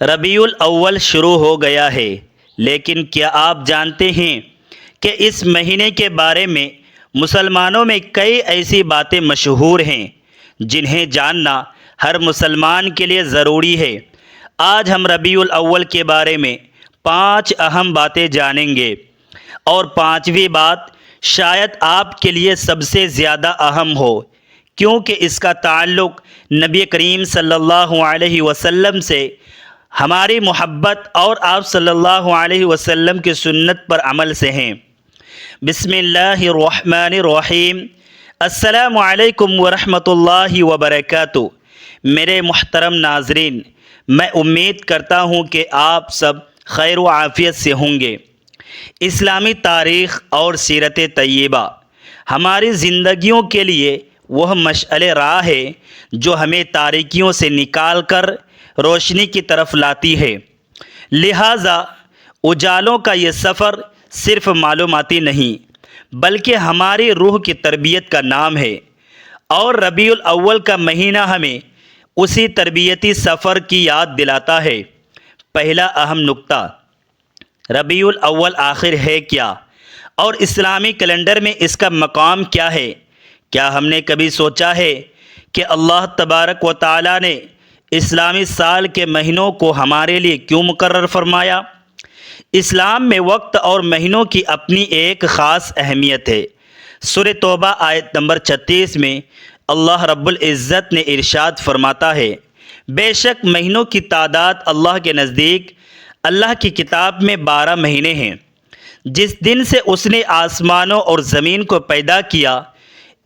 ربیع الاول شروع ہو گیا ہے، لیکن کیا آپ جانتے ہیں کہ اس مہینے کے بارے میں مسلمانوں میں کئی ایسی باتیں مشہور ہیں جنہیں جاننا ہر مسلمان کے لیے ضروری ہے۔ آج ہم ربیع الاول کے بارے میں 5 اہم باتیں جانیں گے، اور 5ویں بات شاید آپ کے لیے سب سے زیادہ اہم ہو، کیونکہ اس کا تعلق نبی کریم صلی اللہ علیہ وسلم سے ہماری محبت اور آپ صلی اللہ علیہ وسلم کی سنت پر عمل سے ہیں۔ بسم اللہ الرحمن الرحیم۔ السلام علیکم ورحمۃ اللہ وبرکاتہ۔ میرے محترم ناظرین، میں امید کرتا ہوں کہ آپ سب خیر و عافیت سے ہوں گے۔ اسلامی تاریخ اور سیرت طیبہ ہماری زندگیوں کے لیے وہ مشعل راہ ہے جو ہمیں تاریکیوں سے نکال کر روشنی کی طرف لاتی ہے۔ لہٰذا اجالوں کا یہ سفر صرف معلوماتی نہیں بلکہ ہماری روح کی تربیت کا نام ہے، اور ربیع الاول کا مہینہ ہمیں اسی تربیتی سفر کی یاد دلاتا ہے۔ پہلا اہم نکتہ، ربیع الاول آخر ہے کیا، اور اسلامی کیلنڈر میں اس کا مقام کیا ہے؟ کیا ہم نے کبھی سوچا ہے کہ اللہ تبارک و تعالی نے اسلامی سال کے مہینوں کو ہمارے لیے کیوں مقرر فرمایا؟ اسلام میں وقت اور مہینوں کی اپنی ایک خاص اہمیت ہے۔ سورہ توبہ آیت نمبر 36 میں اللہ رب العزت نے ارشاد فرماتا ہے، بے شک مہینوں کی تعداد اللہ کے نزدیک اللہ کی کتاب میں 12 مہینے ہیں، جس دن سے اس نے آسمانوں اور زمین کو پیدا کیا۔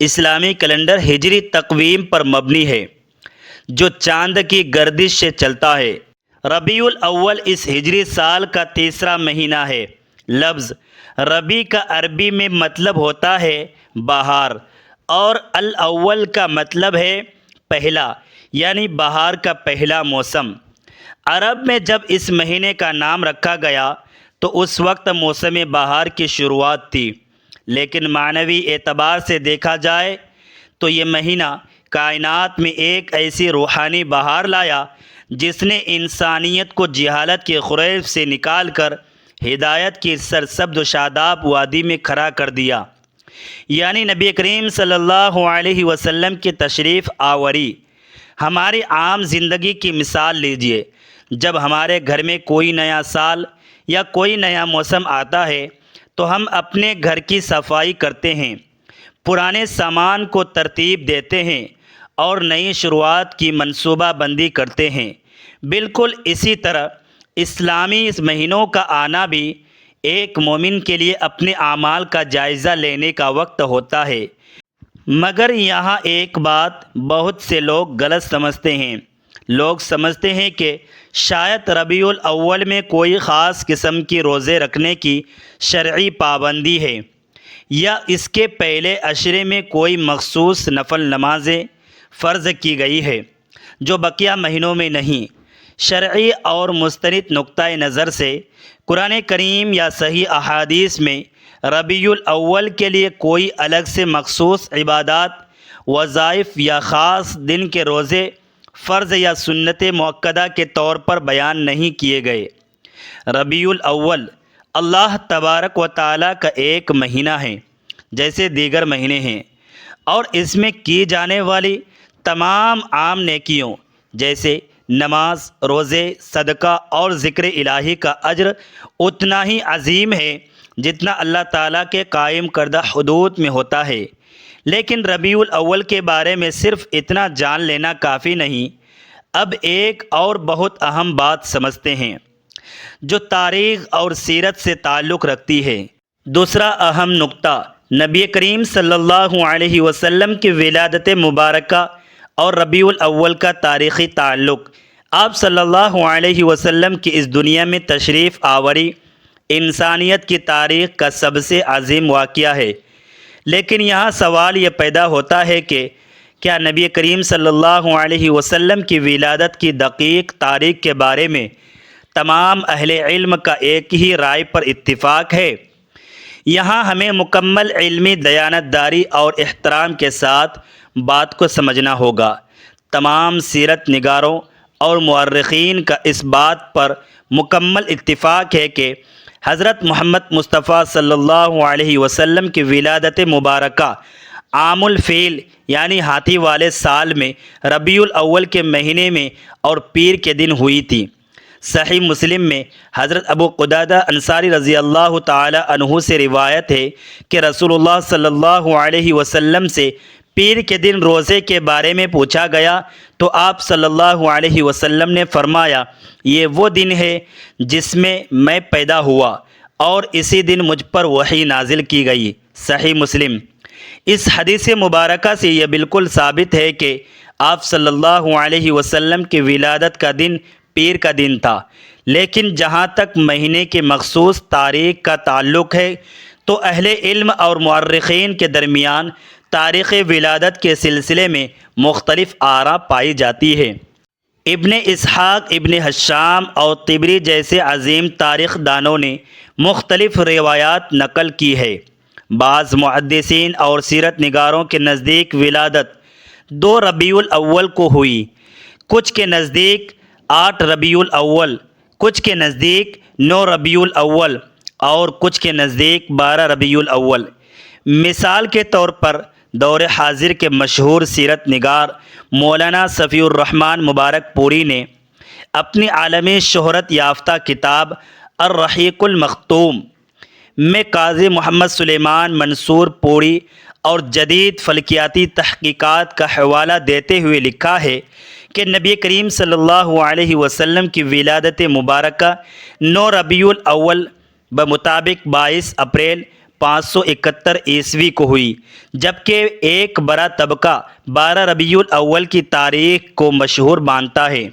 اسلامی کیلنڈر ہجری تقویم پر مبنی ہے جو چاند کی گردش سے چلتا ہے۔ ربیع الاول اس ہجری سال کا تیسرا مہینہ ہے۔ لفظ ربیع کا عربی میں مطلب ہوتا ہے بہار، اور الاول کا مطلب ہے پہلا، یعنی بہار کا پہلا موسم۔ عرب میں جب اس مہینے کا نام رکھا گیا تو اس وقت موسم بہار کی شروعات تھی، لیکن معنوی اعتبار سے دیکھا جائے تو یہ مہینہ کائنات میں ایک ایسی روحانی بہار لایا جس نے انسانیت کو جہالت کے خریف سے نکال کر ہدایت کی سرسبز و شاداب وادی میں کھڑا کر دیا، یعنی نبی کریم صلی اللہ علیہ وسلم کی تشریف آوری۔ ہماری عام زندگی کی مثال لیجئے، جب ہمارے گھر میں کوئی نیا سال یا کوئی نیا موسم آتا ہے تو ہم اپنے گھر کی صفائی کرتے ہیں، پرانے سامان کو ترتیب دیتے ہیں اور نئی شروعات کی منصوبہ بندی کرتے ہیں۔ بالکل اسی طرح اسلامی اس مہینوں کا آنا بھی ایک مومن کے لیے اپنے اعمال کا جائزہ لینے کا وقت ہوتا ہے۔ مگر یہاں ایک بات بہت سے لوگ غلط سمجھتے ہیں۔ لوگ سمجھتے ہیں کہ شاید ربیع الاول میں کوئی خاص قسم کی روزے رکھنے کی شرعی پابندی ہے، یا اس کے پہلے عشرے میں کوئی مخصوص نفل نمازیں فرض کی گئی ہے جو بقیہ مہینوں میں نہیں۔ شرعی اور مستند نقطۂ نظر سے قرآن کریم یا صحیح احادیث میں ربیع الاول کے لیے کوئی الگ سے مخصوص عبادات، وظائف یا خاص دن کے روزے فرض یا سنت مؤکدہ کے طور پر بیان نہیں کیے گئے۔ ربیع الاول اللہ تبارک و تعالیٰ کا ایک مہینہ ہے جیسے دیگر مہینے ہیں، اور اس میں کی جانے والی تمام عام نیکیوں جیسے نماز، روزے، صدقہ اور ذکر الہی کا اجر اتنا ہی عظیم ہے جتنا اللہ تعالیٰ کے قائم کردہ حدود میں ہوتا ہے۔ لیکن ربیع الاول کے بارے میں صرف اتنا جان لینا کافی نہیں، اب ایک اور بہت اہم بات سمجھتے ہیں جو تاریخ اور سیرت سے تعلق رکھتی ہے۔ دوسرا اہم نکتہ، نبی کریم صلی اللہ علیہ وسلم کی ولادت مبارکہ اور ربیع الاول کا تاریخی تعلق۔ آپ صلی اللہ علیہ وسلم کی اس دنیا میں تشریف آوری انسانیت کی تاریخ کا سب سے عظیم واقعہ ہے، لیکن یہاں سوال یہ پیدا ہوتا ہے کہ کیا نبی کریم صلی اللہ علیہ وسلم کی ولادت کی دقیق تاریخ کے بارے میں تمام اہل علم کا ایک ہی رائے پر اتفاق ہے؟ یہاں ہمیں مکمل علمی دیانتداری اور احترام کے ساتھ بات کو سمجھنا ہوگا۔ تمام سیرت نگاروں اور مورخین کا اس بات پر مکمل اتفاق ہے کہ حضرت محمد مصطفیٰ صلی اللہ علیہ وسلم کی ولادت مبارکہ عام الفیل یعنی ہاتھی والے سال میں ربیع الاول کے مہینے میں اور پیر کے دن ہوئی تھی۔ صحیح مسلم میں حضرت ابو قتادہ انصاری رضی اللہ تعالی عنہ سے روایت ہے کہ رسول اللہ صلی اللہ علیہ وسلم سے پیر کے دن روزے کے بارے میں پوچھا گیا تو آپ صلی اللہ علیہ وسلم نے فرمایا، یہ وہ دن ہے جس میں پیدا ہوا اور اسی دن مجھ پر وحی نازل کی گئی۔ صحیح مسلم۔ اس حدیث مبارکہ سے یہ بالکل ثابت ہے کہ آپ صلی اللہ علیہ وسلم کی ولادت کا دن پیر کا دن تھا، لیکن جہاں تک مہینے کے مخصوص تاریخ کا تعلق ہے تو اہل علم اور مورخین کے درمیان تاریخ ولادت کے سلسلے میں مختلف آراء پائی جاتی ہے۔ ابن اسحاق، ابن حشام اور طبری جیسے عظیم تاریخ دانوں نے مختلف روایات نقل کی ہے۔ بعض محدثین اور سیرت نگاروں کے نزدیک ولادت 2 ربیع الاول کو ہوئی، کچھ کے نزدیک 8 ربیع الاول، کچھ کے نزدیک 9 ربیع الاول اور کچھ کے نزدیک 12 ربیع الاول۔ مثال کے طور پر دور حاضر کے مشہور سیرت نگار مولانا صفی الرحمن مبارک پوری نے اپنی عالمی شہرت یافتہ کتاب الرحیق المختوم میں قاضی محمد سلیمان منصور پوری اور جدید فلکیاتی تحقیقات کا حوالہ دیتے ہوئے لکھا ہے کہ نبی کریم صلی اللہ علیہ وسلم کی ولادت مبارکہ 9 ربیع الاول بمطابق 22 اپریل 571 عیسوی کو ہوئی، جبکہ ایک بڑا طبقہ 12 ربیع الاول کی تاریخ کو مشہور مانتا ہے۔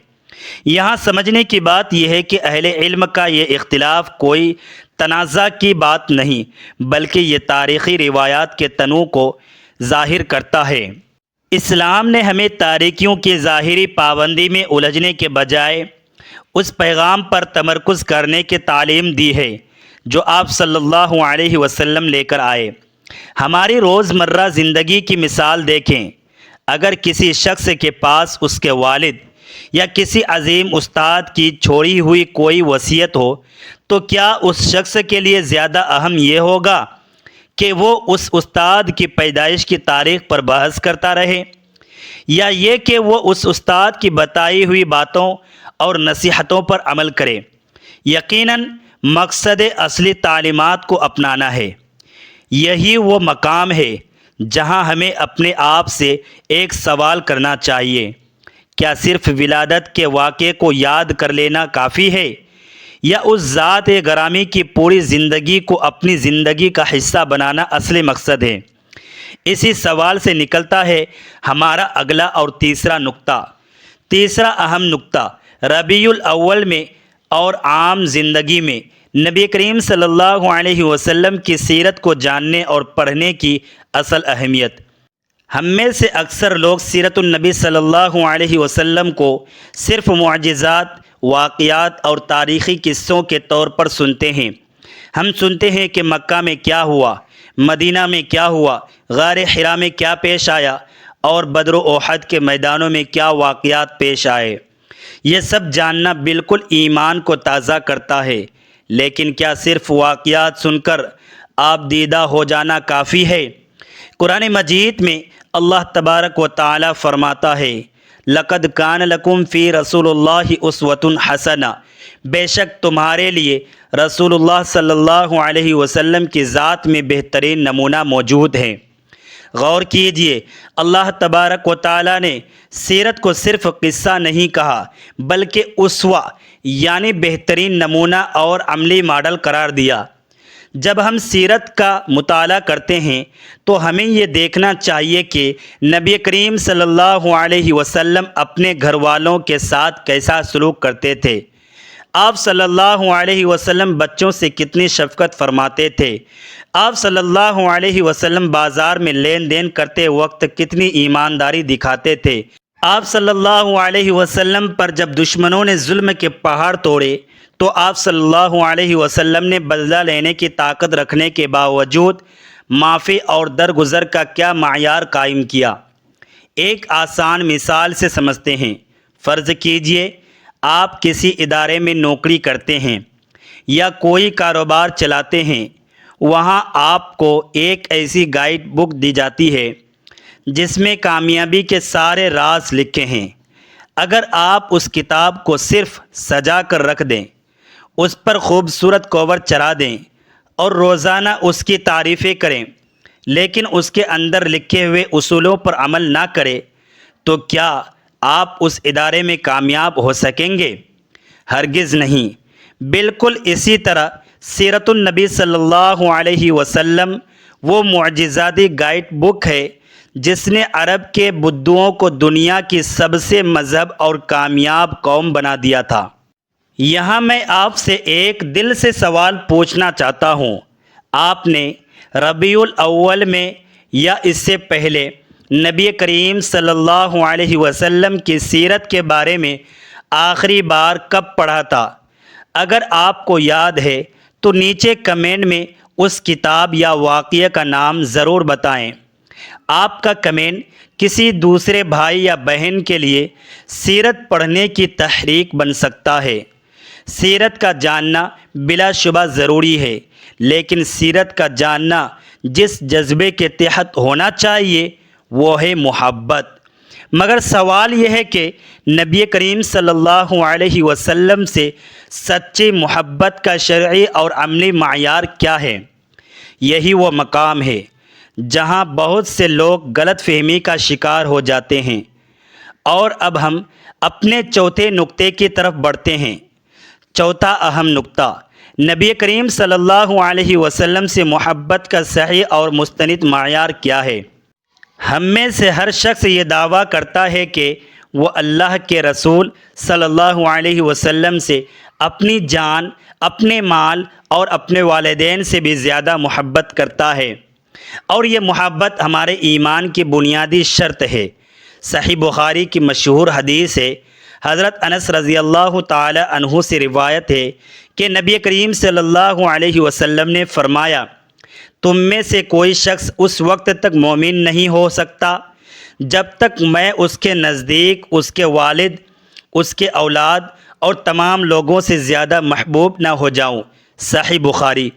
یہاں سمجھنے کی بات یہ ہے کہ اہل علم کا یہ اختلاف کوئی تنازع کی بات نہیں، بلکہ یہ تاریخی روایات کے تنوع کو ظاہر کرتا ہے۔ اسلام نے ہمیں تاریخیوں کی ظاہری پابندی میں الجھنے کے بجائے اس پیغام پر تمرکز کرنے کی تعلیم دی ہے جو آپ صلی اللہ علیہ وسلم لے کر آئے۔ ہماری روزمرہ زندگی کی مثال دیکھیں۔ اگر کسی شخص کے پاس اس کے والد یا کسی عظیم استاد کی چھوڑی ہوئی کوئی وصیت ہو تو کیا اس شخص کے لیے زیادہ اہم یہ ہوگا کہ وہ اس استاد کی پیدائش کی تاریخ پر بحث کرتا رہے، یا یہ کہ وہ اس استاد کی بتائی ہوئی باتوں اور نصیحتوں پر عمل کرے؟ یقیناً مقصد اصلی تعلیمات کو اپنانا ہے۔ یہی وہ مقام ہے جہاں ہمیں اپنے آپ سے ایک سوال کرنا چاہیے، کیا صرف ولادت کے واقعے کو یاد کر لینا کافی ہے، یا اس ذات گرامی کی پوری زندگی کو اپنی زندگی کا حصہ بنانا اصلی مقصد ہے؟ اسی سوال سے نکلتا ہے ہمارا اگلا اور تیسرا نقطہ۔ تیسرا اہم نقطہ ربیع الاول میں اور عام زندگی میں نبی کریم صلی اللہ علیہ وسلم کی سیرت کو جاننے اور پڑھنے کی اصل اہمیت۔ ہم میں سے اکثر لوگ سیرت النبی صلی اللہ علیہ وسلم کو صرف معجزات، واقعات اور تاریخی قصوں کے طور پر سنتے ہیں۔ ہم سنتے ہیں کہ مکہ میں کیا ہوا، مدینہ میں کیا ہوا، غار حرا میں کیا پیش آیا اور بدر و احد کے میدانوں میں کیا واقعات پیش آئے۔ یہ سب جاننا بالکل ایمان کو تازہ کرتا ہے، لیکن کیا صرف واقعات سن کر آپ دیدہ ہو جانا کافی ہے؟ قرآن مجید میں اللہ تبارک و تعالی فرماتا ہے، لقد کان لکم فی رسول اللہ اسوۃ حسنہ، بے شک تمہارے لیے رسول اللہ صلی اللہ علیہ وسلم کی ذات میں بہترین نمونہ موجود ہے۔ غور کیجئے، اللہ تبارک و تعالی نے سیرت کو صرف قصہ نہیں کہا بلکہ اسوہ یعنی بہترین نمونہ اور عملی ماڈل قرار دیا۔ جب ہم سیرت کا مطالعہ کرتے ہیں تو ہمیں یہ دیکھنا چاہیے کہ نبی کریم صلی اللہ علیہ وسلم اپنے گھر والوں کے ساتھ کیسا سلوک کرتے تھے۔ آپ صلی اللہ علیہ وسلم بچوں سے کتنی شفقت فرماتے تھے۔ آپ صلی اللہ علیہ وسلم بازار میں لین دین کرتے وقت کتنی ایمانداری دکھاتے تھے۔ آپ صلی اللہ علیہ وسلم پر جب دشمنوں نے ظلم کے پہاڑ توڑے تو آپ صلی اللہ علیہ وسلم نے بدلہ لینے کی طاقت رکھنے کے باوجود معافی اور درگزر کا کیا معیار قائم کیا۔ ایک آسان مثال سے سمجھتے ہیں۔ فرض کیجئے آپ کسی ادارے میں نوکری کرتے ہیں یا کوئی کاروبار چلاتے ہیں، وہاں آپ کو ایک ایسی گائیڈ بک دی جاتی ہے جس میں کامیابی کے سارے راز لکھے ہیں۔ اگر آپ اس کتاب کو صرف سجا کر رکھ دیں، اس پر خوبصورت کور چڑھا دیں اور روزانہ اس کی تعریفیں کریں، لیکن اس کے اندر لکھے ہوئے اصولوں پر عمل نہ کریں، تو کیا آپ اس ادارے میں کامیاب ہو سکیں گے؟ ہرگز نہیں۔ بالکل اسی طرح سیرت النبی صلی اللہ علیہ وسلم وہ معجزاتی گائیڈ بک ہے جس نے عرب کے بدھوں کو دنیا کی سب سے مذہب اور کامیاب قوم بنا دیا تھا۔ یہاں میں آپ سے ایک دل سے سوال پوچھنا چاہتا ہوں، آپ نے ربیع الاول میں یا اس سے پہلے نبی کریم صلی اللہ علیہ وسلم کی سیرت کے بارے میں آخری بار کب پڑھا تھا؟ اگر آپ کو یاد ہے تو نیچے کمنٹ میں اس کتاب یا واقعہ کا نام ضرور بتائیں۔ آپ کا کمنٹ کسی دوسرے بھائی یا بہن کے لیے سیرت پڑھنے کی تحریک بن سکتا ہے۔ سیرت کا جاننا بلا شبہ ضروری ہے، لیکن سیرت کا جاننا جس جذبے کے تحت ہونا چاہیے وہ ہے محبت۔ مگر سوال یہ ہے کہ نبی کریم صلی اللہ علیہ وسلم سے سچی محبت کا شرعی اور عملی معیار کیا ہے؟ یہی وہ مقام ہے جہاں بہت سے لوگ غلط فہمی کا شکار ہو جاتے ہیں۔ اور اب ہم اپنے چوتھے نقطے کی طرف بڑھتے ہیں۔ چوتھا اہم نقطہ، نبی کریم صلی اللہ علیہ وسلم سے محبت کا صحیح اور مستند معیار کیا ہے؟ ہم میں سے ہر شخص یہ دعویٰ کرتا ہے کہ وہ اللہ کے رسول صلی اللہ علیہ وسلم سے اپنی جان، اپنے مال اور اپنے والدین سے بھی زیادہ محبت کرتا ہے، اور یہ محبت ہمارے ایمان کی بنیادی شرط ہے۔ صحیح بخاری کی مشہور حدیث ہے، حضرت انس رضی اللہ تعالی عنہ سے روایت ہے کہ نبی کریم صلی اللہ علیہ وسلم نے فرمایا، تم میں سے کوئی شخص اس وقت تک مومن نہیں ہو سکتا جب تک میں اس کے نزدیک اس کے والد، اس کے اولاد اور تمام لوگوں سے زیادہ محبوب نہ ہو جاؤں۔ صحیح بخاری۔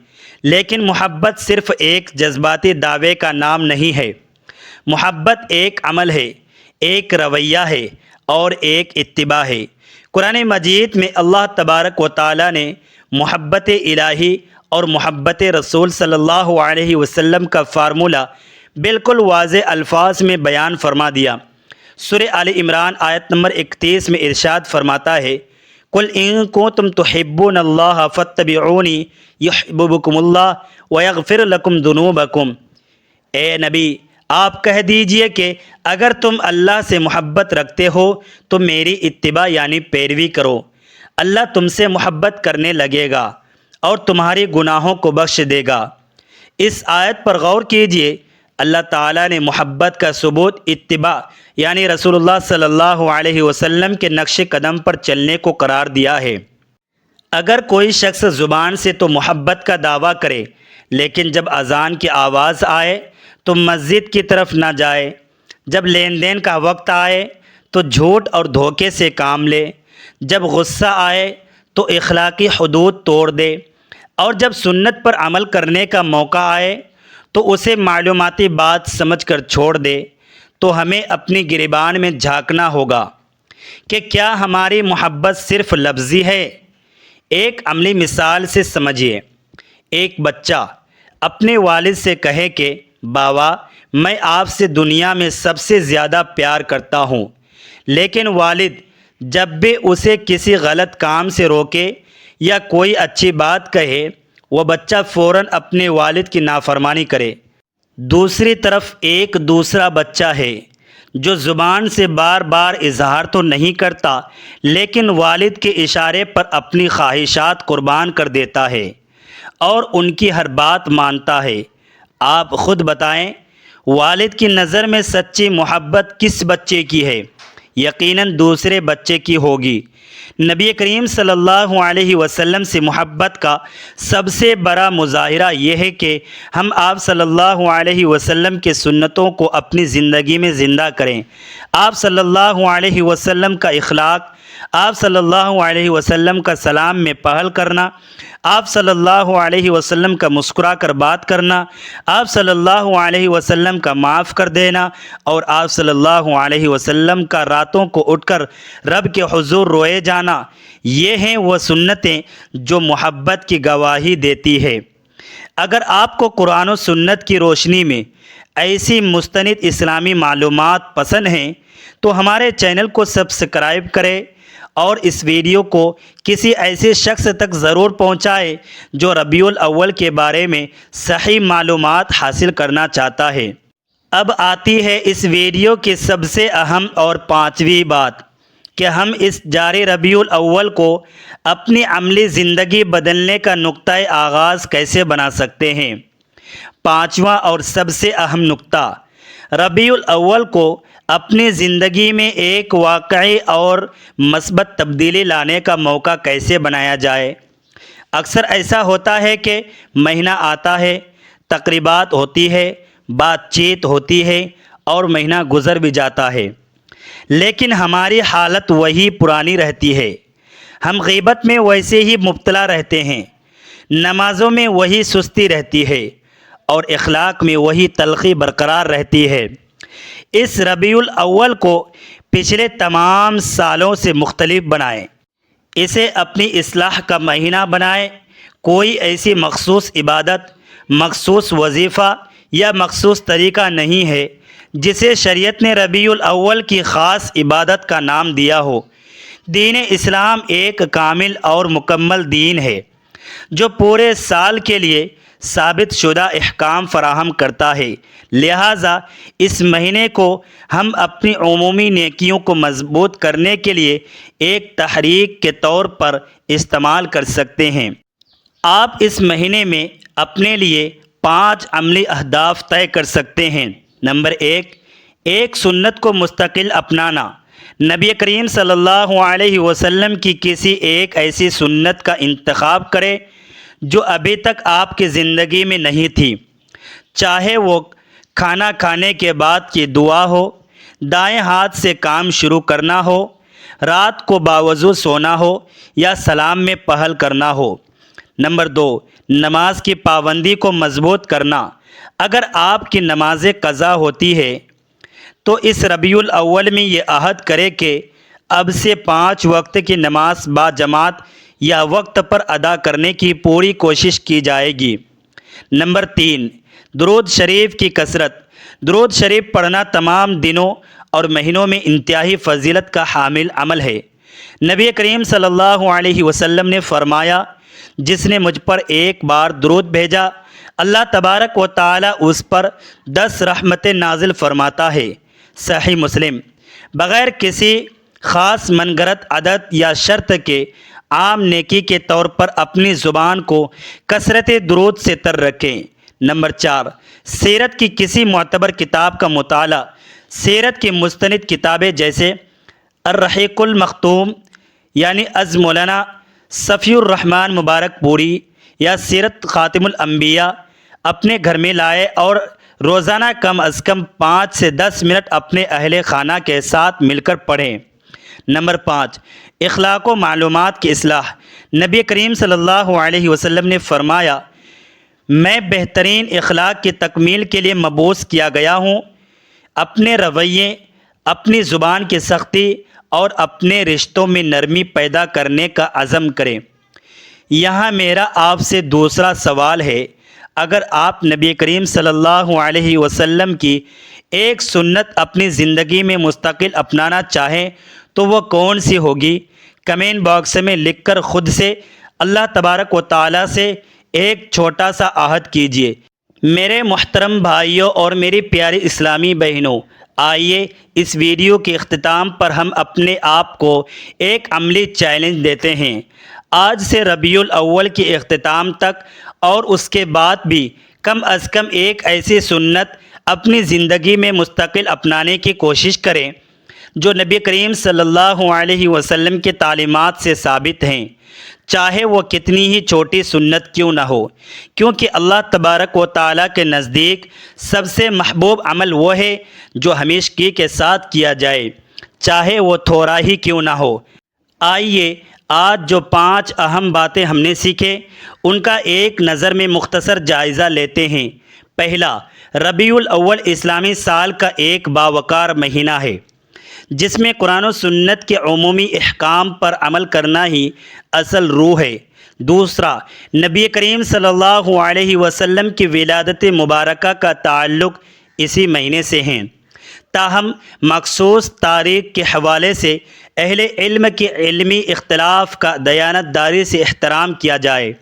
لیکن محبت صرف ایک جذباتی دعوے کا نام نہیں ہے۔ محبت ایک عمل ہے، ایک رویہ ہے اور ایک اتباع ہے۔ قرآن مجید میں اللہ تبارک و تعالی نے محبت الہی اور محبت رسول صلی اللہ علیہ وسلم کا فارمولہ بالکل واضح الفاظ میں بیان فرما دیا۔ سورہ آل عمران آیت نمبر 31 میں ارشاد فرماتا ہے، قُلْ إِن كُنتُمْ تُحِبُّونَ اللَّهَ فَاتَّبِعُونِي يُحْبِبْكُمُ اللَّهُ وَيَغْفِرْ لَكُمْ ذُنُوبَكُمْ۔ اے نبی، آپ کہہ دیجئے کہ اگر تم اللہ سے محبت رکھتے ہو تو میری اتباع یعنی پیروی کرو، اللہ تم سے محبت کرنے لگے گا اور تمہاری گناہوں کو بخش دے گا۔ اس آیت پر غور کیجئے، اللہ تعالیٰ نے محبت کا ثبوت اتباع یعنی رسول اللہ صلی اللہ علیہ وسلم کے نقش قدم پر چلنے کو قرار دیا ہے۔ اگر کوئی شخص زبان سے تو محبت کا دعویٰ کرے، لیکن جب اذان کی آواز آئے تو مسجد کی طرف نہ جائے، جب لین دین کا وقت آئے تو جھوٹ اور دھوکے سے کام لے، جب غصہ آئے تو اخلاقی حدود توڑ دے، اور جب سنت پر عمل کرنے کا موقع آئے تو اسے معلوماتی بات سمجھ کر چھوڑ دے، تو ہمیں اپنی گریبان میں جھانکنا ہوگا کہ کیا ہماری محبت صرف لفظی ہے؟ ایک عملی مثال سے سمجھیے۔ ایک بچہ اپنے والد سے کہے کہ بابا، میں آپ سے دنیا میں سب سے زیادہ پیار کرتا ہوں، لیکن والد جب بھی اسے کسی غلط کام سے روکے یا کوئی اچھی بات کہے، وہ بچہ فوراً اپنے والد کی نافرمانی کرے۔ دوسری طرف ایک دوسرا بچہ ہے جو زبان سے بار بار اظہار تو نہیں کرتا، لیکن والد کے اشارے پر اپنی خواہشات قربان کر دیتا ہے اور ان کی ہر بات مانتا ہے۔ آپ خود بتائیں، والد کی نظر میں سچی محبت کس بچے کی ہے؟ یقیناً دوسرے بچے کی ہوگی۔ نبی کریم صلی اللہ علیہ وسلم سے محبت کا سب سے بڑا مظاہرہ یہ ہے کہ ہم آپ صلی اللہ علیہ وسلم کے سنتوں کو اپنی زندگی میں زندہ کریں۔ آپ صلی اللہ علیہ وسلم کا اخلاق، آپ صلی اللہ علیہ وسلم کا سلام میں پہل کرنا، آپ صلی اللہ علیہ وسلم کا مسکرا کر بات کرنا، آپ صلی اللہ علیہ وسلم کا معاف کر دینا، اور آپ صلی اللہ علیہ وسلم کا راتوں کو اٹھ کر رب کے حضور روئے جانا، یہ ہیں وہ سنتیں جو محبت کی گواہی دیتی ہے۔ اگر آپ کو قرآن و سنت کی روشنی میں ایسی مستند اسلامی معلومات پسند ہیں تو ہمارے چینل کو سبسکرائب کریں اور اس ویڈیو کو کسی ایسے شخص تک ضرور پہنچائے جو ربیع الاول کے بارے میں صحیح معلومات حاصل کرنا چاہتا ہے۔ اب آتی ہے اس ویڈیو کی سب سے اہم اور پانچویں بات کہ ہم اس جاری ربیع الاول کو اپنی عملی زندگی بدلنے کا نقطۂ آغاز کیسے بنا سکتے ہیں۔ پانچواں اور سب سے اہم نقطہ، ربیع الاول کو اپنی زندگی میں ایک واقعی اور مثبت تبدیلی لانے کا موقع کیسے بنایا جائے۔ اکثر ایسا ہوتا ہے کہ مہینہ آتا ہے، تقریبات ہوتی ہے، بات چیت ہوتی ہے اور مہینہ گزر بھی جاتا ہے، لیکن ہماری حالت وہی پرانی رہتی ہے۔ ہم غیبت میں ویسے ہی مبتلا رہتے ہیں، نمازوں میں وہی سستی رہتی ہے اور اخلاق میں وہی تلخی برقرار رہتی ہے۔ اس ربیع الاول کو پچھلے تمام سالوں سے مختلف بنائیں، اسے اپنی اصلاح کا مہینہ بنائیں۔ کوئی ایسی مخصوص عبادت، مخصوص وظیفہ یا مخصوص طریقہ نہیں ہے جسے شریعت نے ربیع الاول کی خاص عبادت کا نام دیا ہو۔ دین اسلام ایک کامل اور مکمل دین ہے جو پورے سال کے لیے ثابت شدہ احکام فراہم کرتا ہے، لہٰذا اس مہینے کو ہم اپنی عمومی نیکیوں کو مضبوط کرنے کے لیے ایک تحریک کے طور پر استعمال کر سکتے ہیں۔ آپ اس مہینے میں اپنے لیے 5 عملی اہداف طے کر سکتے ہیں۔ نمبر 1، ایک سنت کو مستقل اپنانا۔ نبی کریم صلی اللہ علیہ وسلم کی کسی ایک ایسی سنت کا انتخاب کریں جو ابھی تک آپ کی زندگی میں نہیں تھی، چاہے وہ کھانا کھانے کے بعد کی دعا ہو، دائیں ہاتھ سے کام شروع کرنا ہو، رات کو باوضو سونا ہو یا سلام میں پہل کرنا ہو۔ نمبر 2، نماز کی پابندی کو مضبوط کرنا۔ اگر آپ کی نمازیں قضا ہوتی ہے تو اس ربیع الاول میں یہ عہد کرے کہ اب سے 5 وقت کی نماز باجماعت یا وقت پر ادا کرنے کی پوری کوشش کی جائے گی۔ نمبر 3، درود شریف کی کثرت۔ درود شریف پڑھنا تمام دنوں اور مہینوں میں انتہائی فضیلت کا حامل عمل ہے۔ نبی کریم صلی اللہ علیہ وسلم نے فرمایا، جس نے مجھ پر ایک بار درود بھیجا، اللہ تبارک و تعالی اس پر 10 رحمتیں نازل فرماتا ہے۔ صحیح مسلم۔ بغیر کسی خاص منگرت عدد یا شرط کے عام نیکی کے طور پر اپنی زبان کو کثرت درود سے تر رکھیں۔ نمبر 4، سیرت کی کسی معتبر کتاب کا مطالعہ۔ سیرت کی مستند کتابیں جیسے الرحیق المختوم یعنی از مولانا صفی الرحمن مبارک پوری یا سیرت خاتم الانبیاء اپنے گھر میں لائے اور روزانہ کم از کم 5 سے 10 منٹ اپنے اہل خانہ کے ساتھ مل کر پڑھیں۔ نمبر 5، اخلاق و معلومات کی اصلاح۔ نبی کریم صلی اللہ علیہ وسلم نے فرمایا، میں بہترین اخلاق کی تکمیل کے لیے مبعوث کیا گیا ہوں۔ اپنے رویے، اپنی زبان کی سختی اور اپنے رشتوں میں نرمی پیدا کرنے کا عزم کریں۔ یہاں میرا آپ سے دوسرا سوال ہے، اگر آپ نبی کریم صلی اللہ علیہ وسلم کی ایک سنت اپنی زندگی میں مستقل اپنانا چاہیں تو وہ کون سی ہوگی؟ کمنٹ باکس میں لکھ کر خود سے اللہ تبارک و تعالی سے ایک چھوٹا سا عہد کیجیے۔ میرے محترم بھائیوں اور میری پیاری اسلامی بہنوں، آئیے اس ویڈیو کے اختتام پر ہم اپنے آپ کو ایک عملی چیلنج دیتے ہیں۔ آج سے ربیع الاول کے اختتام تک اور اس کے بعد بھی کم از کم ایک ایسی سنت اپنی زندگی میں مستقل اپنانے کی کوشش کریں جو نبی کریم صلی اللہ علیہ وسلم کی تعلیمات سے ثابت ہیں، چاہے وہ کتنی ہی چھوٹی سنت کیوں نہ ہو، کیونکہ اللہ تبارک و تعالیٰ کے نزدیک سب سے محبوب عمل وہ ہے جو ہمیشگی کے ساتھ کیا جائے، چاہے وہ تھوڑا ہی کیوں نہ ہو۔ آئیے آج جو 5 اہم باتیں ہم نے سیکھے ان کا ایک نظر میں مختصر جائزہ لیتے ہیں۔ پہلا، ربیع الاول اسلامی سال کا ایک باوقار مہینہ ہے جس میں قرآن و سنت کے عمومی احکام پر عمل کرنا ہی اصل روح ہے۔ دوسرا، نبی کریم صلی اللہ علیہ وسلم کی ولادت مبارکہ کا تعلق اسی مہینے سے ہے، تاہم مخصوص تاریخ کے حوالے سے اہل علم کے علمی اختلاف کا دیانت داری سے احترام کیا جائے۔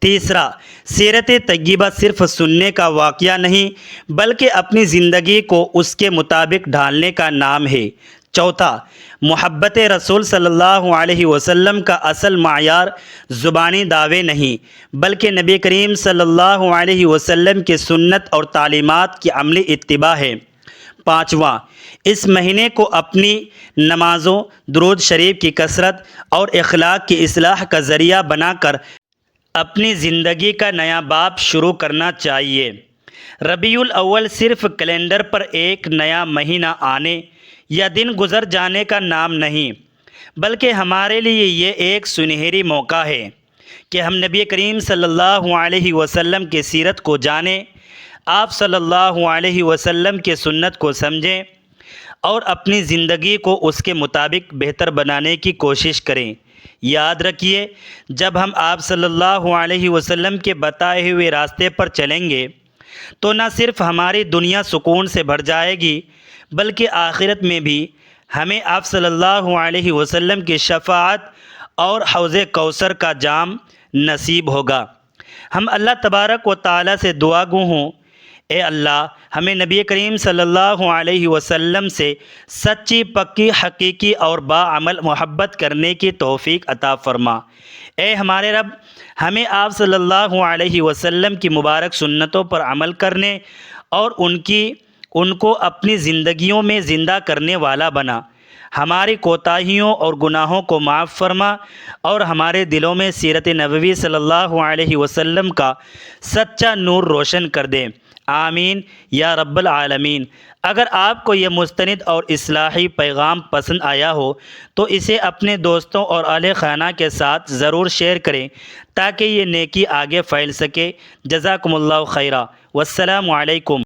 تیسرا، سیرت طیبہ صرف سننے کا واقعہ نہیں بلکہ اپنی زندگی کو اس کے مطابق ڈھالنے کا نام ہے۔ چوتھا، محبت رسول صلی اللہ علیہ وسلم کا اصل معیار زبانی دعوے نہیں بلکہ نبی کریم صلی اللہ علیہ وسلم کی سنت اور تعلیمات کی عملی اتباع ہے۔ پانچواں، اس مہینے کو اپنی نمازوں، درود شریف کی کثرت اور اخلاق کی اصلاح کا ذریعہ بنا کر اپنی زندگی کا نیا باب شروع کرنا چاہیے۔ ربیع الاول صرف کیلنڈر پر ایک نیا مہینہ آنے یا دن گزر جانے کا نام نہیں بلکہ ہمارے لیے یہ ایک سنہری موقع ہے کہ ہم نبی کریم صلی اللہ علیہ وسلم کی سیرت کو جانیں، آپ صلی اللہ علیہ وسلم کی سنت کو سمجھیں اور اپنی زندگی کو اس کے مطابق بہتر بنانے کی کوشش کریں۔ یاد رکھیے، جب ہم آپ صلی اللہ علیہ وسلم کے بتائے ہوئے راستے پر چلیں گے تو نہ صرف ہماری دنیا سکون سے بھر جائے گی بلکہ آخرت میں بھی ہمیں آپ صلی اللہ علیہ وسلم کی شفاعت اور حوض کوثر کا جام نصیب ہوگا۔ ہم اللہ تبارک و تعالیٰ سے دعا گو ہوں، اے اللہ ہمیں نبی کریم صلی اللہ علیہ وسلم سے سچی، پکی، حقیقی اور باعمل محبت کرنے کی توفیق عطا فرما۔ اے ہمارے رب، ہمیں آپ صلی اللہ علیہ وسلم کی مبارک سنتوں پر عمل کرنے اور ان کو اپنی زندگیوں میں زندہ کرنے والا بنا۔ ہماری کوتاہیوں اور گناہوں کو معاف فرما اور ہمارے دلوں میں سیرت نبوی صلی اللہ علیہ وسلم کا سچا نور روشن کر دے۔ آمین یا رب العالمین۔ اگر آپ کو یہ مستند اور اصلاحی پیغام پسند آیا ہو تو اسے اپنے دوستوں اور اہل خانہ کے ساتھ ضرور شیئر کریں تاکہ یہ نیکی آگے پھیل سکے۔ جزاکم اللہ خیرا، والسلام علیکم۔